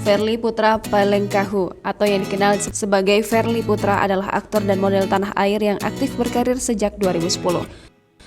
Ferly Putra Palengkahu atau yang dikenal sebagai Ferly Putra adalah aktor dan model tanah air yang aktif berkarir sejak 2010.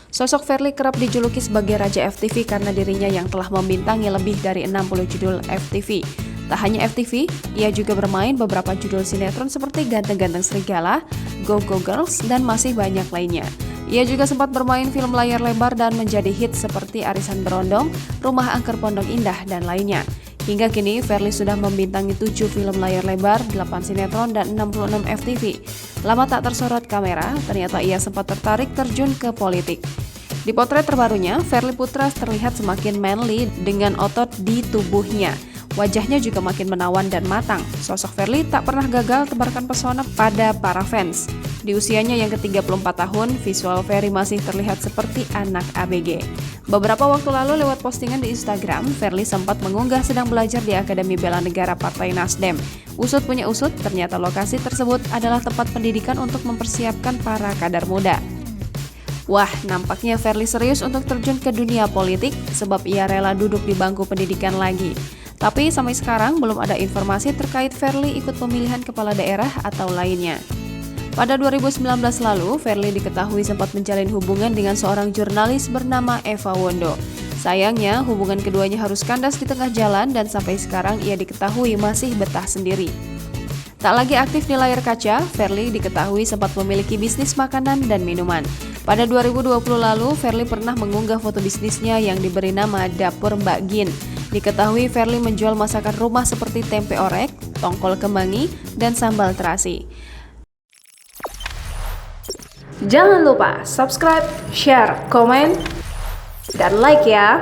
Sosok Ferly kerap dijuluki sebagai Raja FTV karena dirinya yang telah membintangi lebih dari 60 judul FTV. Tak hanya FTV, ia juga bermain beberapa judul sinetron seperti Ganteng-Ganteng Serigala, Go Go Girls, dan masih banyak lainnya. Ia juga sempat bermain film layar lebar dan menjadi hit seperti Arisan Berondong, Rumah Angker Pondok Indah, dan lainnya. Hingga kini, Ferly sudah membintangi 7 film layar lebar, 8 sinetron, dan 66 FTV. Lama tak tersorot kamera, ternyata ia sempat tertarik terjun ke politik. Di potret terbarunya, Ferly Putra terlihat semakin manly dengan otot di tubuhnya. Wajahnya juga makin menawan dan matang. Sosok Ferly tak pernah gagal tebarkan pesona pada para fans. Di usianya yang ke-34 tahun, visual Ferly masih terlihat seperti anak ABG. Beberapa waktu lalu lewat postingan di Instagram, Ferly sempat mengunggah sedang belajar di Akademi Bela Negara Partai Nasdem. Usut punya usut, ternyata lokasi tersebut adalah tempat pendidikan untuk mempersiapkan para kader muda. Wah, nampaknya Ferly serius untuk terjun ke dunia politik sebab ia rela duduk di bangku pendidikan lagi. Tapi sampai sekarang belum ada informasi terkait Ferly ikut pemilihan kepala daerah atau lainnya. Pada 2019 lalu, Ferly diketahui sempat menjalin hubungan dengan seorang jurnalis bernama Eva Wondo. Sayangnya, hubungan keduanya harus kandas di tengah jalan dan sampai sekarang ia diketahui masih betah sendiri. Tak lagi aktif di layar kaca, Ferly diketahui sempat memiliki bisnis makanan dan minuman. Pada 2020 lalu, Ferly pernah mengunggah foto bisnisnya yang diberi nama Dapur Mbak Gin. Diketahui Ferly menjual masakan rumah seperti tempe orek, tongkol kemangi, dan sambal terasi. Jangan lupa subscribe, share, komen, dan like ya!